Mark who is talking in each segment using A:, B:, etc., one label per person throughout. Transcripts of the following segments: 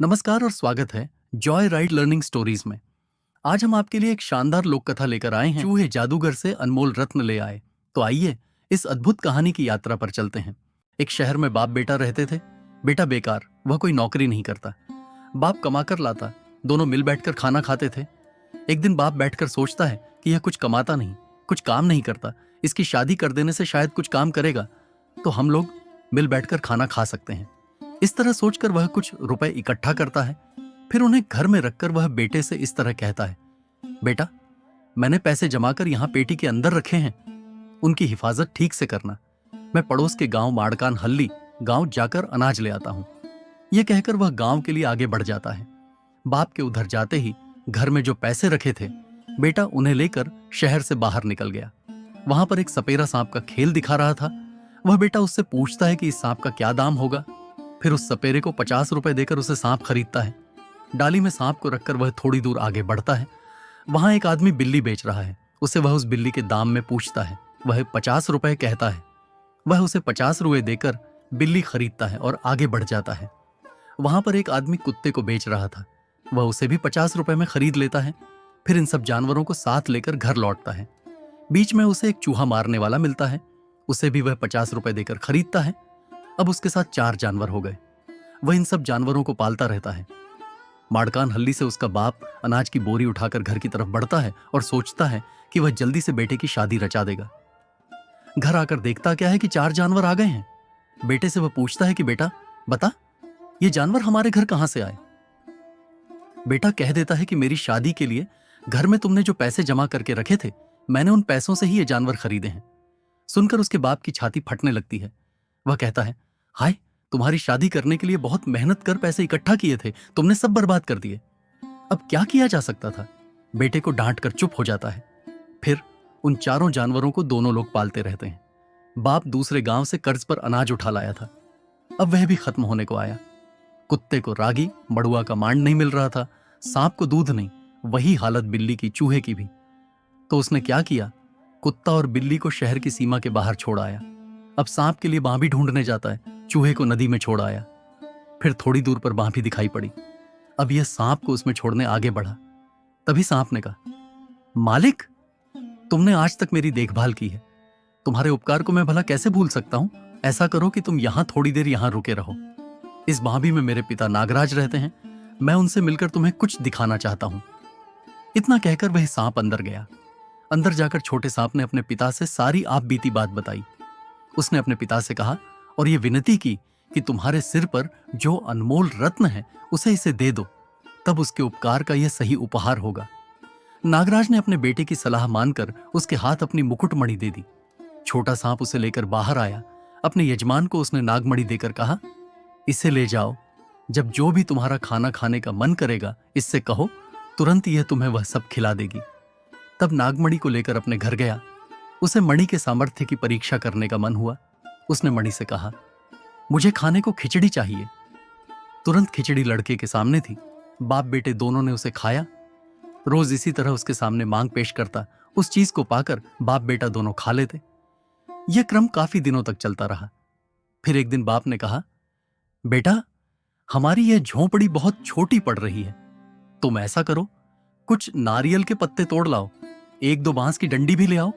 A: नमस्कार और स्वागत है जॉय राइड लर्निंग स्टोरीज में। आज हम आपके लिए एक शानदार लोक कथा लेकर आए हैं। चूहे जादूगर से अनमोल रत्न ले आए। तो आइए इस अद्भुत कहानी की यात्रा पर चलते हैं। एक शहर में बाप बेटा रहते थे। बेटा बेकार, वह कोई नौकरी नहीं करता। बाप कमाकर लाता, दोनों मिल बैठकर खाना खाते थे। एक दिन बाप बैठकर सोचता है कि यह कुछ कमाता नहीं, कुछ काम नहीं करता, इसकी शादी कर देने से शायद कुछ काम करेगा तो हम लोग मिल बैठकर खाना खा सकते हैं। इस तरह सोचकर वह कुछ रुपए इकट्ठा करता है। फिर उन्हें घर में रखकर वह बेटे से इस तरह कहता है, बेटा, मैंने पैसे जमाकर यहां पेटी के अंदर रखे हैं, उनकी हिफाजत ठीक से करना। मैं पड़ोस के गांव माड़कान हल्ली गांव जाकर अनाज ले आता हूं। यह कहकर वह गांव के लिए आगे बढ़ जाता है। बाप के उधर जाते ही घर में जो पैसे रखे थे, बेटा उन्हें लेकर शहर से बाहर निकल गया। वहां पर एक सपेरा सांप का खेल दिखा रहा था। वह बेटा उससे पूछता है कि इस सांप का क्या दाम होगा। फिर उस सपेरे को 50 रुपए देकर उसे सांप खरीदता है। डाली में सांप को रखकर वह थोड़ी दूर आगे बढ़ता है। वहां एक आदमी बिल्ली बेच रहा है। उसे वह उस बिल्ली के दाम में पूछता है। वह 50 रुपए कहता है। वह उसे 50 रुपए देकर बिल्ली खरीदता है और आगे बढ़ जाता है। वहां पर एक आदमी कुत्ते को बेच रहा था। वह उसे भी 50 रुपए में खरीद लेता है। फिर इन सब जानवरों को साथ लेकर घर लौटता है। बीच में उसे एक चूहा मारने वाला मिलता है। उसे भी वह 50 रुपए देकर खरीदता है। अब उसके साथ 4 जानवर हो गए। वह इन सब जानवरों को पालता रहता है। माड़कान हल्ली से उसका बाप अनाज की बोरी उठाकर घर की तरफ बढ़ता है और सोचता है कि वह जल्दी से बेटे की शादी रचा देगा। घर आकर देखता क्या है कि 4 जानवर आ गए हैं। बेटे से वह पूछता है कि बेटा बता, ये जानवर हमारे घर कहां से आए। बेटा कह देता है कि मेरी शादी के लिए घर में तुमने जो पैसे जमा करके रखे थे, मैंने उन पैसों से ही ये जानवर खरीदे हैं। सुनकर उसके बाप की छाती फटने लगती है। वह कहता है, हाय, तुम्हारी शादी करने के लिए बहुत मेहनत कर पैसे इकट्ठा किए थे, तुमने सब बर्बाद कर दिए। अब क्या किया जा सकता था। बेटे को डांट कर चुप हो जाता है। फिर उन 4 जानवरों को दोनों लोग पालते रहते हैं। बाप दूसरे गांव से कर्ज पर अनाज उठा लाया था। अब वह भी खत्म होने को आया। कुत्ते को रागी मड़ुआ का मांड नहीं मिल रहा था, सांप को दूध नहीं। वही हालत बिल्ली की, चूहे की भी। तो उसने क्या किया, कुत्ता और बिल्ली को शहर की सीमा के बाहर छोड़ आया। अब सांप के लिए बांभी ढूंढने जाता है। चूहे को नदी में छोड़ आया। फिर थोड़ी दूर पर बांभी दिखाई पड़ी। अब यह सांप को उसमें छोड़ने आगे बढ़ा। तभी सांप ने कहा, मालिक, तुमने आज तक मेरी देखभाल की है, तुम्हारे उपकार को मैं भला कैसे भूल सकता हूं। ऐसा करो कि तुम यहां थोड़ी देर यहां रुके रहो। इस बांभी में मेरे पिता नागराज रहते हैं, मैं उनसे मिलकर तुम्हें कुछ दिखाना चाहता हूं। इतना कहकर वह सांप अंदर गया। अंदर जाकर छोटे सांप ने अपने पिता से सारी आप बीती बात बताई। उसने अपने पिता से कहा और यह विनती की कि तुम्हारे सिर पर जो अनमोल रत्न है उसे इसे दे दो, तब उसके उपकार का यह सही उपहार होगा। नागराज ने अपने बेटे की सलाह मानकर उसके हाथ अपनी मुकुटमणि दे दी। छोटा सांप उसे लेकर बाहर आया। अपने यजमान को उसने नागमणि देकर कहा, इसे ले जाओ, जब जो भी तुम्हारा खाना खाने का मन करेगा इससे कहो, तुरंत यह तुम्हें वह सब खिला देगी। तब नागमणि को लेकर अपने घर गया। उसे मणि के सामर्थ्य की परीक्षा करने का मन हुआ। उसने मणि से कहा, मुझे खाने को खिचड़ी चाहिए। तुरंत खिचड़ी लड़के के सामने थी। बाप बेटे दोनों ने उसे खाया। रोज इसी तरह उसके सामने मांग पेश करता। उस चीज को पाकर बाप बेटा दोनों खा लेते। यह क्रम काफी दिनों तक चलता रहा। फिर एक दिन बाप ने कहा, बेटा, हमारी यह झोंपड़ी बहुत छोटी पड़ रही है, तुम ऐसा करो, कुछ नारियल के पत्ते तोड़ लाओ, 1-2 बांस की डंडी भी ले आओ,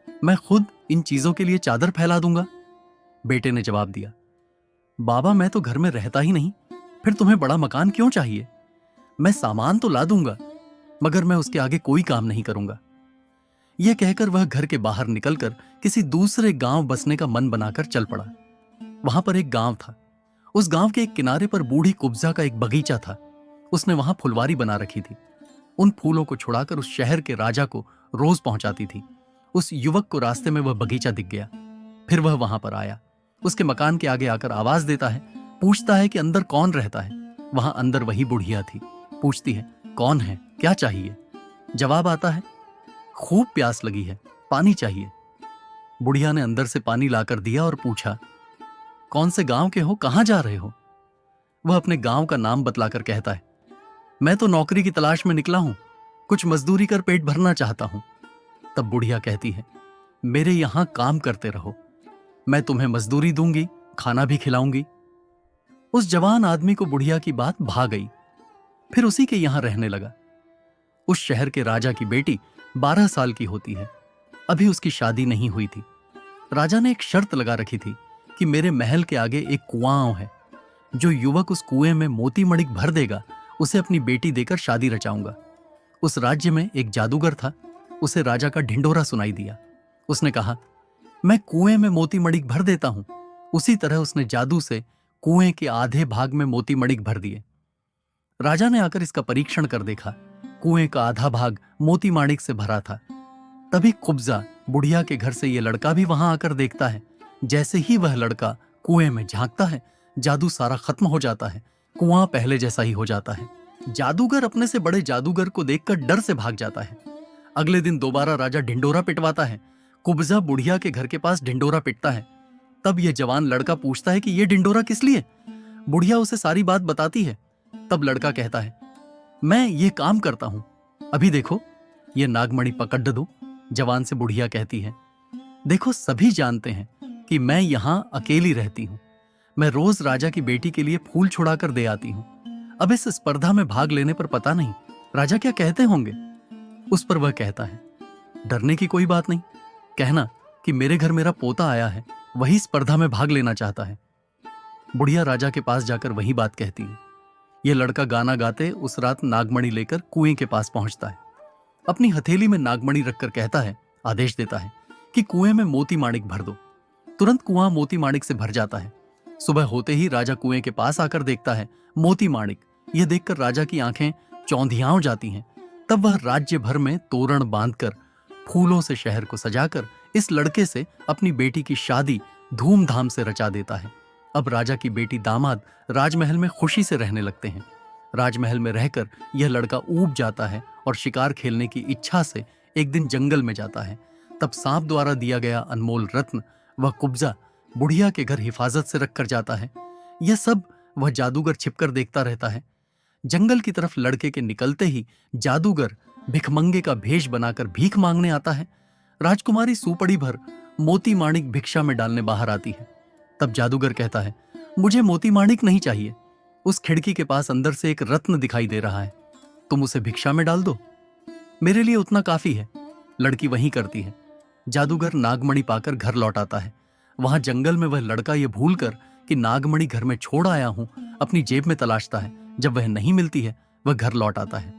A: मैं खुद इन चीजों के लिए चादर फैला दूंगा। बेटे ने जवाब दिया, बाबा, मैं तो घर में रहता ही नहीं, फिर तुम्हें बड़ा मकान क्यों चाहिए। मैं सामान तो ला दूंगा, मगर मैं उसके आगे कोई काम नहीं करूंगा। यह कहकर वह घर के बाहर निकलकर किसी दूसरे गांव बसने का मन बनाकर चल पड़ा। वहां पर एक गांव था। उस गांव के एक किनारे पर बूढ़ी कुब्जा का एक बगीचा था। उसने वहां फुलवारी बना रखी थी। उन फूलों को छुड़ाकर उस शहर के राजा को रोज पहुंचाती थी। उस युवक को रास्ते में वह बगीचा दिख गया। फिर वह वहां पर आया। उसके मकान के आगे आकर आवाज देता है, पूछता है कि अंदर कौन रहता है। वहां अंदर वही बुढ़िया थी। पूछती है, कौन है, क्या चाहिए। जवाब आता है, खूब प्यास लगी है, पानी चाहिए। बुढ़िया ने अंदर से पानी लाकर दिया और पूछा, कौन से गांव के हो, कहां जा रहे हो। वह अपने गांव का नाम बतलाकर कहता है, मैं तो नौकरी की तलाश में निकला हूं, कुछ मजदूरी कर पेट भरना चाहता हूं। तब बुढ़िया कहती है, मेरे यहां काम करते रहो, मैं तुम्हें मजदूरी दूंगी, खाना भी खिलाऊंगी। उस जवान आदमी को बुढ़िया की बात भा गई। फिर उसी के यहां रहने लगा। उस शहर के राजा की बेटी 12 साल की होती है। अभी उसकी शादी नहीं हुई थी। राजा ने एक शर्त लगा रखी थी कि मेरे महल के आगे एक कुआं है, जो युवक उस कुएं में मोती मणिक भर देगा, उसे अपनी बेटी देकर शादी रचाऊंगा। उस राज्य में एक जादूगर था। उसे राजा का ढिंढोरा सुनाई दिया। उसने कहा, मैं कुएं में मोती मणिक भर देता हूं। उसी तरह उसने जादू से कुएं के आधे भाग में मोती मणिक भर दिए। राजा ने आकर इसका परीक्षण कर देखा। कुएं का आधा भाग मोती माणिक से भरा था। तभी कुब्जा बुढ़िया के घर से यह लड़का भी वहां आकर देखता है। जैसे ही वह लड़का कुएं में झांकता है, जादू सारा खत्म हो जाता है। कुआं पहले जैसा ही हो जाता है। जादूगर अपने से बड़े जादूगर को देखकर डर से भाग जाता है। अगले दिन दोबारा राजा ढिंडोरा पिटवाता है। कुब्जा बुढ़िया के घर के पास ढिंडोरा पिटता है। तब यह जवान लड़का पूछता है कि यह ढिंडोरा किस लिए? बुढ़िया उसे सारी बात बताती है। तब लड़का कहता है, मैं ये काम करता हूं, अभी देखो, ये नागमणि पकड़ दो। जवान से बुढ़िया कहती है, देखो, सभी जानते हैं कि मैं यहां अकेली रहती हूं। मैं रोज राजा की बेटी के लिए फूल छुड़ाकर दे आती हूं। अब इस स्पर्धा में भाग लेने पर पता नहीं राजा क्या कहते होंगे। उस पर वह कहता है, डरने की कोई बात नहीं, कहना कि मेरे घर मेरा पोता आया है, वही स्पर्धा में भाग लेना चाहता है। बुढ़िया राजा के पास जाकर वही बात कहती है। यह लड़का गाना गाते उस रात नागमणि लेकर कुएं के पास पहुंचता है। अपनी हथेली में नागमणि रखकर कहता है, आदेश देता है कि कुएं में मोती माणिक भर दो। तुरंत कुआं मोती माणिक से भर जाता है। सुबह होते ही राजा कुएं के पास आकर देखता है मोती माणिक। यह देखकर राजा की आंखें चौंधियां जाती हैं। तब वह राज्य भर में तोरण बांधकर फूलों से शहर को सजाकर इस लड़के से अपनी बेटी की शादी धूमधाम से रचा देता है। अब राजा की बेटी दामाद राजमहल में खुशी से रहने लगते हैं। राजमहल में रहकर यह लड़का ऊब जाता है और शिकार खेलने की इच्छा से एक दिन जंगल में जाता है। तब सांप द्वारा दिया गया अनमोल रत्न वह कुब्जा बुढ़िया के घर हिफाजत से रखकर जाता है। यह सब वह जादूगर छिपकर देखता रहता है। जंगल की तरफ लड़के के निकलते ही जादूगर भिखमंगे का भेष बनाकर भीख मांगने आता है। राजकुमारी सुपड़ी भर मोती माणिक भिक्षा में डालने बाहर आती है। तब जादूगर कहता है, मुझे मोती माणिक नहीं चाहिए। उस खिड़की के पास अंदर से एक रत्न दिखाई दे रहा है, तुम उसे भिक्षा में डाल दो, मेरे लिए उतना काफी है। लड़की वहीं करती है। जादूगर नागमणि पाकर घर लौट आता है। वहां जंगल में वह लड़का यह भूलकर कि नागमणि घर में छोड़ आया हूं, अपनी जेब में तलाशता है। जब वह नहीं मिलती है, वह घर लौट आता है।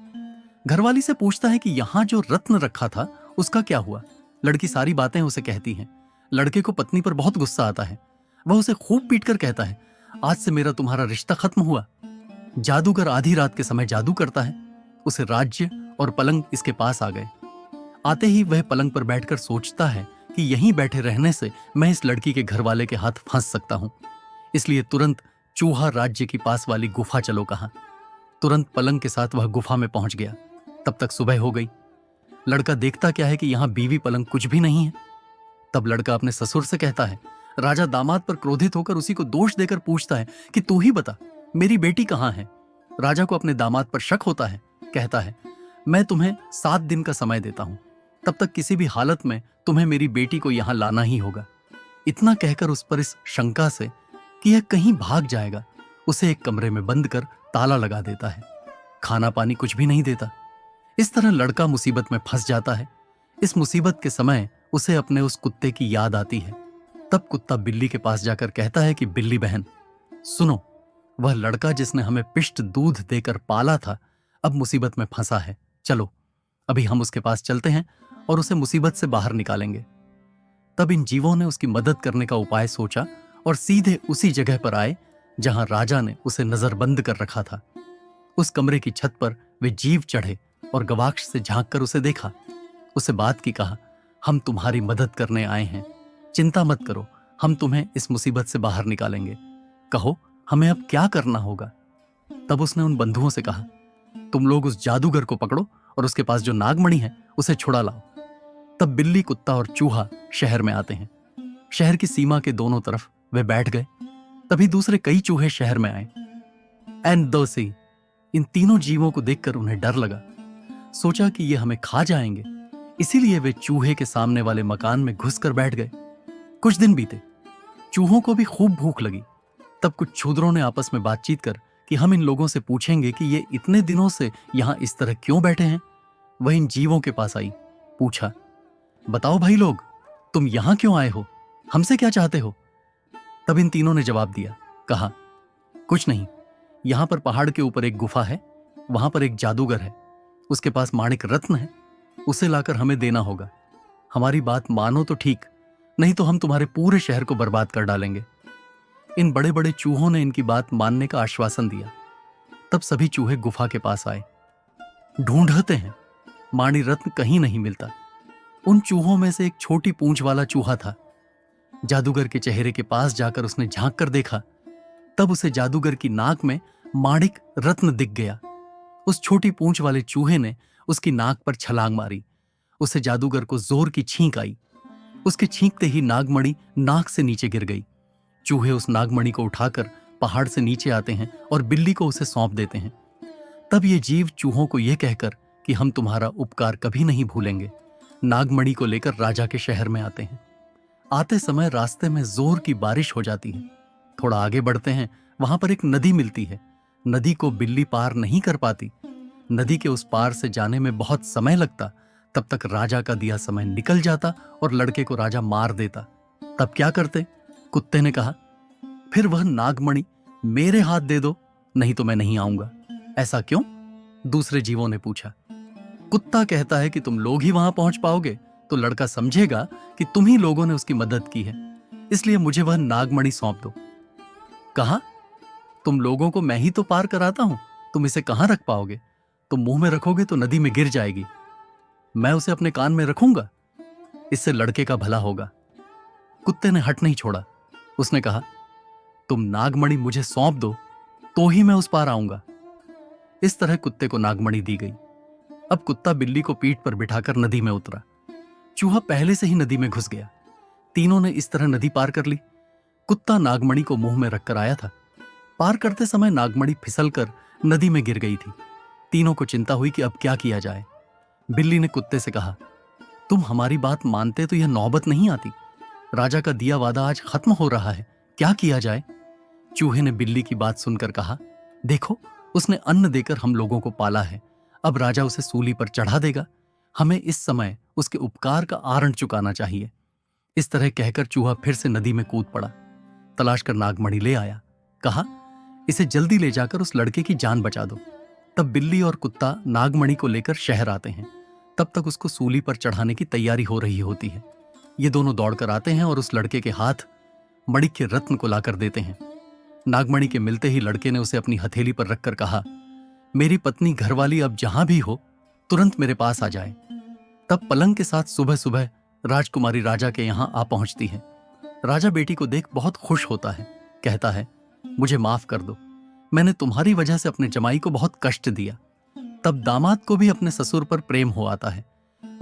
A: घरवाली से पूछता है कि यहां जो रत्न रखा था उसका क्या हुआ। लड़की सारी बातें उसे कहती हैं। लड़के को पत्नी पर बहुत गुस्सा आता है। वह उसे खूब पीटकर कहता है, आज से मेरा तुम्हारा रिश्ता खत्म हुआ। जादूगर आधी रात के समय जादू करता है। उसे राज्य और पलंग इसके पास आ गए। आते ही वह पलंग पर बैठकर सोचता है कि यहीं बैठे रहने से मैं इस लड़की के घर वाले के हाथ फंस सकता हूं, इसलिए तुरंत चूहा राज्य की पास वाली गुफा चलो कहा। तुरंत पलंग के साथ वह गुफा में पहुंच गया। तब तक सुबह हो गई। लड़का देखता क्या है कि यहां बीवी पलंग कुछ भी नहीं है। तब लड़का अपने ससुर से कहता है। राजा दामाद पर क्रोधित होकर उसी को दोष देकर पूछता है कि तू ही बता, मेरी बेटी कहां है। राजा को अपने दामाद पर शक होता है। कहता है, मैं तुम्हें 7 दिन का समय देता हूं, तब तक किसी भी हालत में तुम्हें मेरी बेटी को यहां लाना ही होगा। इतना कहकर उस पर इस शंका से कि यह कहीं भाग जाएगा, उसे एक कमरे में बंद कर ताला लगा देता है। खाना पानी कुछ भी नहीं देता। इस तरह लड़का मुसीबत में फंस जाता है। इस मुसीबत के समय उसे अपने उस कुत्ते की याद आती है। तब कुत्ता बिल्ली के पास जाकर कहता है कि बिल्ली बहन सुनो, वह लड़का जिसने हमें पिष्ट दूध देकर पाला था अब मुसीबत में फंसा है। चलो अभी हम उसके पास चलते हैं और उसे मुसीबत से बाहर निकालेंगे। तब इन जीवों ने उसकी मदद करने का उपाय सोचा और सीधे उसी जगह पर आए जहां राजा ने उसे नजरबंद कर रखा था। उस कमरे की छत पर वे जीव चढ़े और गवाक्ष से झांक कर उसे देखा। उसे बात की कहा, हम तुम्हारी मदद करने आए हैं, चिंता मत करो, हम तुम्हें इस मुसीबत से बाहर निकालेंगे। कहो हमें अब क्या करना होगा। तब उसने उन बंधुओं से कहा, तुम लोग उस जादूगर को पकड़ो और उसके पास जो नागमणि है उसे छुड़ा लाओ। तब बिल्ली, कुत्ता और चूहा शहर में आते हैं। शहर की सीमा के दोनों तरफ वे बैठ गए। तभी दूसरे कई चूहे शहर में आए। एंड दो सी, इन तीनों जीवों को देखकर उन्हें डर लगा। सोचा कि ये हमें खा जाएंगे, इसीलिए वे चूहे के सामने वाले मकान में घुसकर बैठ गए। कुछ दिन बीते। चूहों को भी खूब भूख लगी। तब कुछ शूद्रों ने आपस में बातचीत कर कि हम इन लोगों से पूछेंगे कि ये इतने दिनों से यहां इस तरह क्यों बैठे हैं। वह इन जीवों के पास आई, पूछा, बताओ भाई लोग, तुम यहां क्यों आए हो, हमसे क्या चाहते हो? तब इन तीनों ने जवाब दिया, कहा, कुछ नहीं, यहां पर पहाड़ के ऊपर एक गुफा है, वहां पर एक जादूगर है, उसके पास माणिक रत्न है, उसे लाकर हमें देना होगा। हमारी बात मानो तो ठीक, नहीं तो हम तुम्हारे पूरे शहर को बर्बाद कर डालेंगे। इन बड़े बड़े चूहों ने इनकी बात मानने का आश्वासन दिया। तब सभी चूहे गुफा के पास आए, ढूंढते हैं, माणि रत्न कहीं नहीं मिलता। उन चूहों में से एक छोटी पूंछ वाला चूहा था। जादूगर के चेहरे के पास जाकर उसने झांक कर देखा, तब उसे जादूगर की नाक में माणिक रत्न दिख गया। उस छोटी पूंछ वाले चूहे ने उसकी नाक पर छलांग मारी। उसे जादूगर को जोर की छींक आई। उसके छींकते ही नागमणि नाक से नीचे गिर गई। चूहे उस नागमणि को उठाकर पहाड़ से नीचे आते हैं और बिल्ली को उसे सौंप देते हैं। तब ये जीव चूहों को यह कहकर कि हम तुम्हारा उपकार कभी नहीं भूलेंगे, नागमणि को लेकर राजा के शहर में आते हैं। आते समय रास्ते में जोर की बारिश हो जाती है। थोड़ा आगे बढ़ते हैं, वहां पर एक नदी मिलती है। नदी को बिल्ली पार नहीं कर पाती। नदी के उस पार से जाने में बहुत समय लगता। तब तक राजा का दिया समय निकल जाता और लड़के को राजा मार देता। तब क्या करते? कुत्ते ने कहा, फिर वह नागमणि मेरे हाथ दे दो, नहीं तो मैं नहीं आऊंगा। ऐसा क्यों? दूसरे जीवों ने पूछा। कुत्ता कहता है कि तुम लोग ही वहां पहुंच पाओगे तो लड़का समझेगा कि तुम ही लोगों ने उसकी मदद की है, इसलिए मुझे वह नागमणि सौंप दो। कहा, तुम लोगों को मैं ही तो पार कराता हूं, तुम इसे कहां रख पाओगे? तुम मुंह में रखोगे तो नदी में गिर जाएगी। मैं उसे अपने कान में रखूंगा, इससे लड़के का भला होगा। कुत्ते ने हट नहीं छोड़ा। उसने कहा, तुम नागमणि मुझे सौंप दो तो ही मैं उस पार आऊंगा। इस तरह कुत्ते को नागमणि दी गई। अब कुत्ता बिल्ली को पीठ पर बिठाकर नदी में उतरा। चूहा पहले से ही नदी में घुस गया। तीनों ने इस तरह नदी पार कर ली। कुत्ता नागमणि को मुंह में रखकर आया था। पार करते समय नागमणि फिसलकर नदी में गिर गई थी। तीनों को चिंता हुई कि अब क्या किया जाए। बिल्ली ने कुत्ते से कहा, तुम हमारी बात मानते तो यह नौबत नहीं आती। राजा का दिया वादा आज खत्म हो रहा है, क्या किया जाए? चूहे ने बिल्ली की बात सुनकर कहा, देखो, उसने अन्न देकर हम लोगों को पाला है, अब राजा उसे सूली पर चढ़ा देगा। हमें इस समय उसके उपकार का आरण चुकाना चाहिए। इस तरह कहकर चूहा फिर से नदी में कूद पड़ा। तलाश कर नागमणि ले आया। कहा, इसे जल्दी ले जाकर उस लड़के की जान बचा दो। तब बिल्ली और कुत्ता नागमणि को लेकर शहर आते हैं। तब तक उसको सूली पर चढ़ाने की तैयारी हो रही होती है। ये दोनों दौड़कर आते हैं और उस लड़के के हाथ मणिक के रत्न को लाकर देते हैं। नागमणि के मिलते ही लड़के ने उसे अपनी हथेली पर रखकर कहा, मेरी पत्नी घरवाली अब जहां भी हो तुरंत मेरे पास आ जाए। तब पलंग के साथ सुबह सुबह राजकुमारी राजा के यहां आ पहुंचती है। राजा बेटी को देख बहुत खुश होता है। कहता है, मुझे माफ कर दो, मैंने तुम्हारी वजह से अपने जमाई को बहुत कष्ट दिया। तब दामाद को भी अपने ससुर पर प्रेम हो आता है।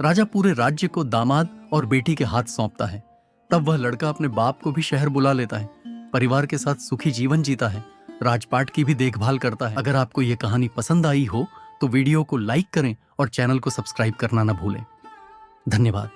A: राजा पूरे राज्य को दामाद और बेटी के हाथ सौंपता है। तब वह लड़का अपने बाप को भी शहर बुला लेता है, परिवार के साथ सुखी जीवन जीता है, राजपाट की भी देखभाल करता है। अगर आपको यह कहानी पसंद आई हो तो वीडियो को लाइक करें और चैनल को सब्सक्राइब करना न भूलें। धन्यवाद।